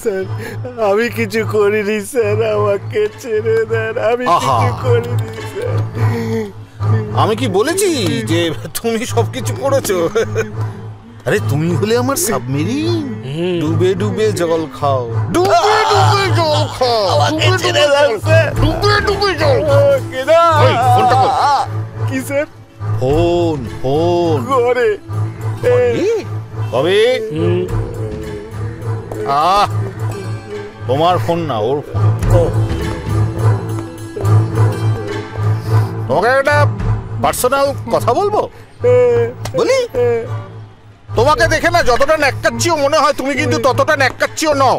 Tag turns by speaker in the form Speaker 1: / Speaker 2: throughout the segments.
Speaker 1: Sir আমি কিছু করিনি স্যার, আমাকে ছেড়ে দেন, আমি কিছু করিনি স্যার।
Speaker 2: আমি কি বলেছি যে তুমি সবকিছু করেছো? আরে তুমি হলে আমার সাবমেরিন, ডুবে ডুবে জল খাও, ডুবে ডুবে জল খাও,
Speaker 1: আমাকে ছেড়ে দেন স্যার,
Speaker 2: ডুবে ডুবে জল খাও। ফোনটা কর।
Speaker 1: কি স্যার?
Speaker 2: ফোন ফোন
Speaker 1: করে
Speaker 2: কবে? তোমার ফোন না, ওর ফোন। তোমাকে একটা পার্সোনাল কথা বলবো, বলি? তোমাকে দেখে না যতটা ন্যাক্কাচ্ছিও মনে হয়, তুমি কিন্তু ততটা ন্যাক্কাচ্ছিও নও।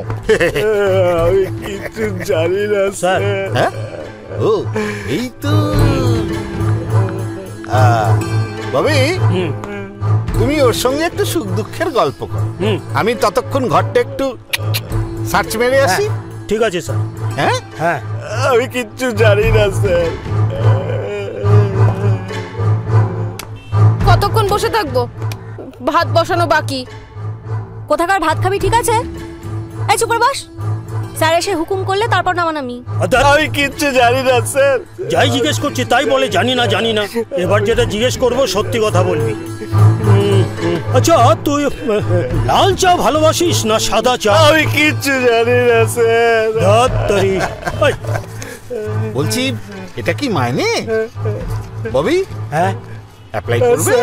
Speaker 1: আমি কিছু জানি না স্যার।
Speaker 2: হ্যাঁ, ও এই তো। ববি, তুমি ওর সঙ্গে একটু সুখ দুঃখের গল্প করো, আমি ততক্ষণ ঘরটা একটু সার্চ মেরে আসি।
Speaker 3: ঠিক আছে স্যার।
Speaker 2: হ্যাঁ
Speaker 3: হ্যাঁ,
Speaker 1: আমি কিচ্ছু জানি না স্যার।
Speaker 4: কতক্ষণ বসে থাকবো? ভাত বসানো বাকি।
Speaker 5: কোথাকার ভাত খাবি? ঠিক আছে, এই চুপ করে বস। স্যার এসে হুকুম করলে তারপর নামানামি।
Speaker 1: আমি কিচ্ছু জানি না স্যার।
Speaker 3: যাই জিজ্ঞেস করছি তাই বলে জানি না জানি না। এবার যেটা জিজ্ঞেস করবো সত্যি কথা বলবি। আচ্ছা, তুই লাল চা ভালোবাসিস না সাদা চা?
Speaker 1: আমি কিচ্ছু জানি না স্যার।
Speaker 2: বলছি, এটা কি মাইনে ববি?
Speaker 3: হ্যাঁ,
Speaker 2: অ্যাপ্লাই করবে?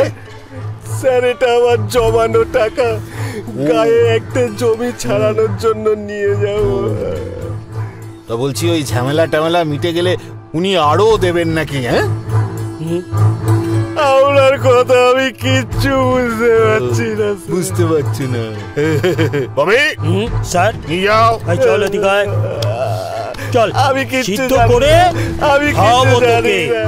Speaker 1: স্যার এটা আমার জমানো টাকা, গায়ে একটা জমি ছাড়ানোর জন্য নিয়ে যাব।
Speaker 2: তো বলছি, ওই ঝামেলা টামেলা মিটে গেলে উনি আরো দেবেন নাকি? হ্যাঁ,
Speaker 1: আপনার কথা আমি কিচ্ছু বুঝতে পারছি না।
Speaker 2: বুঝতে পারছি না ববি।
Speaker 3: স্যার
Speaker 2: নিয়ে যাও।
Speaker 3: চল এদিকে, চল।
Speaker 1: আমি কিচ্ছু
Speaker 3: সিদ্ধ করে
Speaker 1: আমি
Speaker 3: খাওয়াবো
Speaker 1: কিছু জানি
Speaker 3: তোকে।
Speaker 1: না।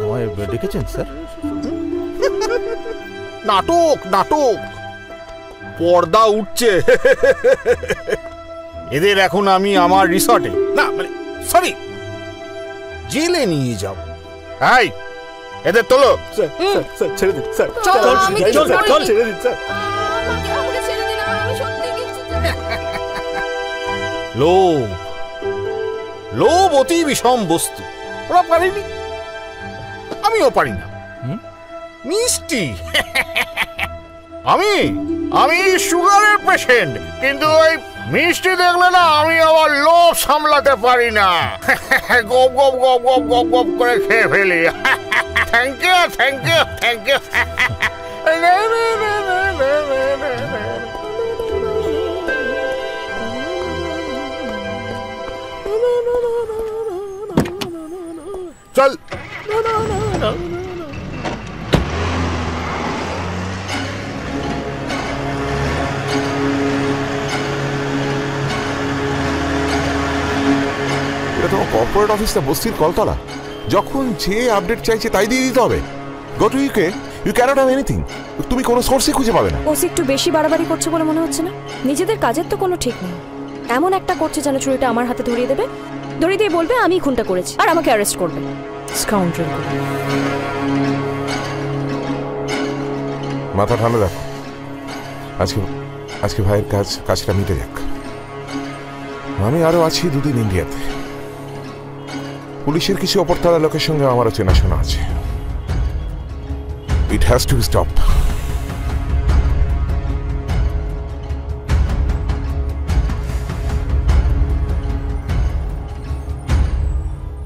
Speaker 6: আমায় ডেকেছেন স্যার?
Speaker 2: নাটক নাটক, পর্দা উঠছে। এদের এখন আমি আমার রিসর্টে, না মানে সরি, জেলে নিয়ে যাব। এই, এদের তোলো।
Speaker 1: স্যার স্যার ছেড়ে দিন স্যার, ছেড়ে দিন স্যার।
Speaker 2: লোভ, লোভ অতি বিষম বস্তু। ওরা পারেনি, আমিও পারি না। মিষ্টি। আমি আমি সুগারের পেশেন্ট, কিন্তু ওই মিষ্টি দেখলে না আমি আবার লোভ সামলাতে পারি না। গপ গপ গপ গপ গপ গপ করে খেয়ে ফেলি। Thank you thank you thank you. চল।
Speaker 7: তোমার কর্পোরেট অফিসটা বস্তির কলতলা, যখন যে আপডেট চাইছে তাই দিয়ে দিতে হবে। Go to UK, you cannot have anything. তুমি কোনো সোর্সই খুঁজে পাবে না।
Speaker 5: ওসি একটু বেশি বাড়াবাড়ি করছে বলে মনে হচ্ছে না? নিজেদের কাজের তো কোনো ঠিক নেই, এমন একটা করছে যেন চুরিটা আমার হাতে ধরিয়ে দেবে, ধরিয়ে দিয়ে বলবে আমি খুনটা করেছি আর আমাকে অ্যারেস্ট করবে। স্কাউন্ডার।
Speaker 7: মাথা ঠান্ডা রাখো, আজকে ভাইয়ের কাজটা মিটে যাক। আমি আরো আছি দুদিন ইন্ডিয়াতে। পুলিশের কিছু অপরতলা লোকের সঙ্গে আমারও চেনাশোনা আছে। It has to stop.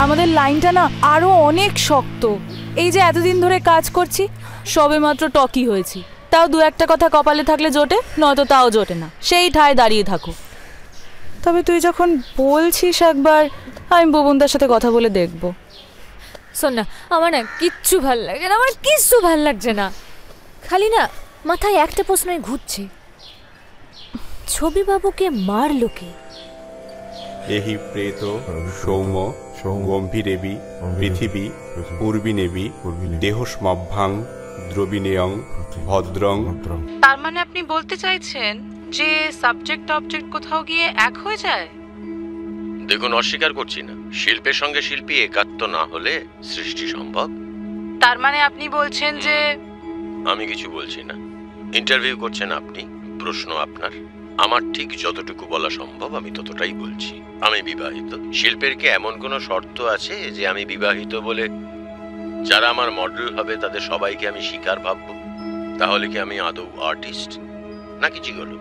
Speaker 8: আমাদের লাইনটা না আরো অনেক শক্ত। এই যে এতদিন ধরে কাজ করছি, সবে মাত্র টকি হয়েছি, তাও দু একটা কথা কপালে থাকলে জোটে, নয়তো তাও জোটে না, সেই ঠায় দাঁড়িয়ে থাকো। তবে তুই যখন বলছিস একবার, আমি ববনদার সাথে কথা বলে দেখবো।
Speaker 4: শোন না, আমার না কিচ্ছু ভাল লাগছে না, আমার কিচ্ছু ভাল লাগছে না। খালি না মাথায় একটা প্রশ্নই ঘুরছে, ছবি বাবুকে মারলো কে?
Speaker 9: এহি প্রেত সৌম গম্ভীরেবি পৃথিবী পূর্বিনেবি দেহস্মভ্যাং দ্রবিণেয়ং ভদ্রং।
Speaker 8: তার মানে আপনি বলতে চাইছেন যে সাবজেক্ট অবজেক্ট কোথাও গিয়ে এক হয়ে যায়?
Speaker 10: দেখুন, অস্বীকার করছি না, শিল্পের সঙ্গে শিল্পী একাত্ম না হলে সৃষ্টি সম্ভব।
Speaker 8: তার মানে আপনি বলছেন যে?
Speaker 10: আমি কিছু বলছি না, ইন্টারভিউ করছেন আপনি, প্রশ্ন আপনার। আমার ঠিক যতটুকু বলা সম্ভব আমি ততটাই বলছি। আমি বিবাহিত। শিল্পের কি এমন কোনো শর্ত আছে যে আমি বিবাহিত বলে যারা আমার মডেল হবে তাদের সবাইকে আমি শিকার ভাববো? তাহলে কি আমি আদৌ আর্টিস্ট নাকি জিগোলো?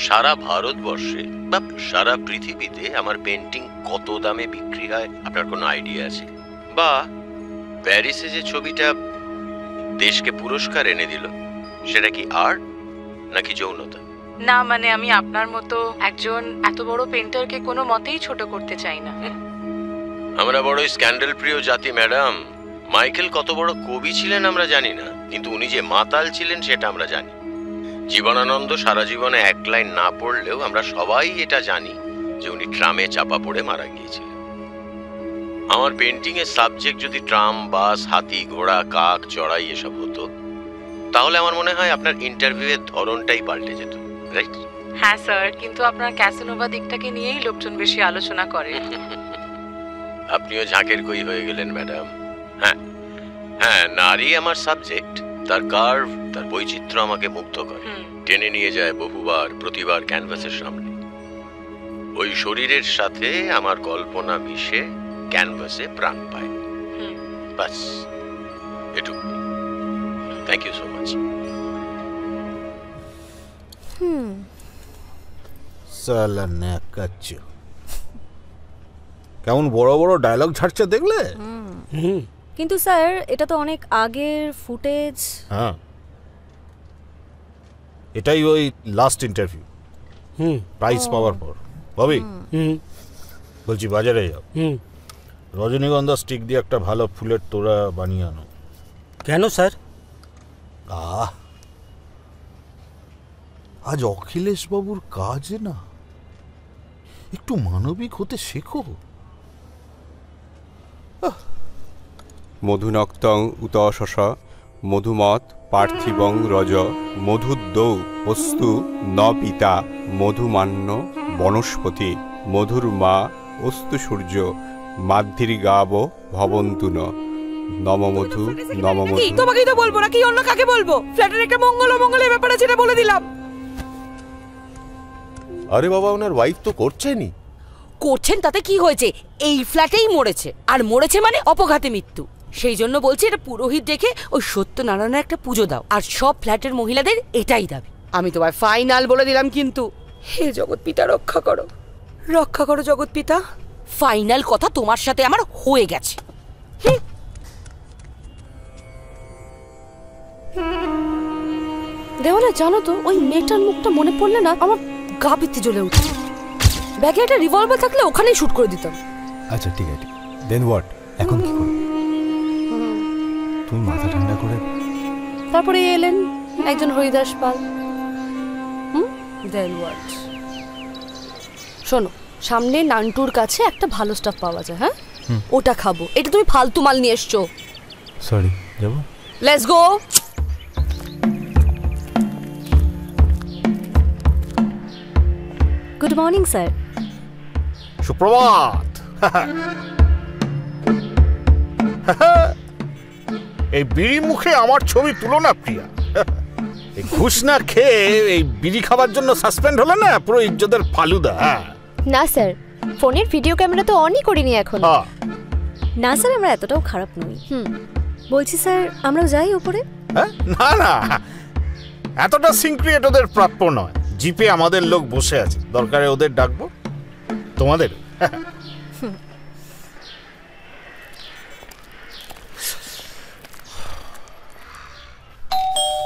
Speaker 10: সারা ভারতবর্ষে বা সারা পৃথিবীতে আমার পেন্টিং কত দামে বিক্রি হয় আপনার কোনো আইডিয়া আছে? বা প্যারিসে যে ছবিটা দেশকে পুরস্কার এনে দিল সেটা কি আর্ট নাকি যৌনতা?
Speaker 8: না, মানে আমি আপনার মতো একজন এত বড় পেন্টারকে কোনো মতেই ছোট করতে চাই না।
Speaker 10: আমরা বড়ই স্ক্যান্ডাল প্রিয় জাতি ম্যাডাম। মাইকেল কত বড় কবি ছিলেন আমরা জানি না, কিন্তু উনি যে মাতাল ছিলেন সেটা আমরা জানি। জীবনানন্দ সারা জীবনে এক লাইন না পড়লেও আমরা সবাই এটা জানি যে উনি ট্রামে চাপা পড়ে মারা গিয়েছিলেন। আমার পেন্টিং এর সাবজেক্ট যদি ট্রাম, বাস, হাতি, ঘোড়া, কাক, চড়াই এসব হতো তাহলে আমার মনে হয় আপনার ইন্টারভিউ এর ধরনটাই পাল্টে যেত, রাইট?
Speaker 8: হ্যাঁ স্যার, কিন্তু আপনার ক্যাসিনোভা দিকটাকে নিয়েই লোকজন বেশি আলোচনা করে।
Speaker 10: আপনিও ঝাঁকের কই হয়ে গেলেন ম্যাডাম। হ্যাঁ হ্যাঁ, নারী আমার সাবজেক্ট। তার কার্ভ, তার বৈচিত্র্য আমাকে মুগ্ধ করে, টেনে নিয়ে যায় বহুবার প্রতিবার ক্যানভাসের সামনে। ওই শরীরের সাথে আমার কল্পনা মিশে ক্যানভাসে প্রাণ পায়। বাস এটুকু। Thank you so much.
Speaker 6: সালা ন্যাকাচ্চো, কেমন বড় বড় ডায়লগ ছাড়ছে দেখলে?
Speaker 5: কিন্তু স্যার এটা তো অনেক আগের ফুটেজ।
Speaker 6: হ্যাঁ, এটাই ওই লাস্ট ইন্টারভিউ, প্রাইজ পাওয়ার পর। ভাবি বলছি বাজারে যাও, রজনীগন্ধা স্টিক দিয়ে একটা ভালো ফুলের তোড়া বানিয়ে আনো।
Speaker 3: কেন স্যার?
Speaker 6: আজ অখিলেশ বাবুর কাজে না একটু মানবিক হতে শেখো।
Speaker 9: মধুনক্তং উতশস মধুমত পার্থিবং রজ মধুদ্দৌ অস্তু ন পিতা মধুমান্য বনস্পতি মধুর মা অস্তু সূর্য মাদ্ধির গাব ভবন্তু ন নম মধু নম মধু।
Speaker 11: তোমাকেই তো বলবো না, কি অন্য কাকে বলবো? ফ্ল্যাটের একটা মঙ্গল অমঙ্গলের ব্যাপার আছে, বলে দিলাম।
Speaker 1: আরে বাবা, ওনার ওয়াইফ তো করছেনই।
Speaker 11: করছেন তাতে কি হয়েছে? এই ফ্ল্যাটেই মরেছে, আর মরেছে মানে অপঘাতে মৃত্যু। সেই জন্য বলছি এটা পুরোহিত দেখে ওই সত্যনারায়ণের একটা পুজো দাও, আর সব ফ্ল্যাটের মহিলাদের এটাই দাবি। আমি তোমায় ফাইনাল বলে দিলাম, কিন্তু হে জগৎপিতা রক্ষা করো, রক্ষা করো জগৎপিতা। ফাইনাল কথা তোমার সাথে আমার হয়ে গেছে।
Speaker 5: দেওয়ালে জানো তো, ওই মেয়েটার মুখটা মনে পড়লে না আমার গা পিত্তি জ্বলে উঠছে। ব্যাগে একটা রিভলভার থাকলে ওখানেই শুট করে দিতাম।
Speaker 12: আচ্ছা ঠিক আছে, দেন হোয়াট? এখন কি করো? তুমি মাথা ঠান্ডা করে।
Speaker 5: তারপরে এলেন একজন হরিদাস পাল। দেন হোয়াট? শোনো, সামনে নান্টুর কাছে একটা ভালো স্টাফ পাওয়া যায়, হ্যাঁ ওটা খাবো। এটা তুমি ফালতু মাল নিয়ে এসছো।
Speaker 12: সরি, যাবো?
Speaker 11: Let's go.
Speaker 5: Good morning sir.
Speaker 2: সুপ্রভাত। এই বিড়ি মুখে আমার ছবি তুলো না প্রিয়া। এই ঘুষ না খেয়ে এই বিড়ি খাবার জন্য সাসপেন্ড হলো না, পুরো ইজ্জতের ফালুদা।
Speaker 5: না স্যার, ফোনের ভিডিও ক্যামেরা তো অনই করিনি এখন। না স্যার, আমরা এতটাও খারাপ নই। বলছি স্যার, আমরাও যাই উপরে?
Speaker 2: না না, এতটা সিনক্রিয়েট ওদের প্রাপ্য নয়। জিপে আমাদের লোক বসে আছে, দরকারে ওদের ডাকবো। তোমাদের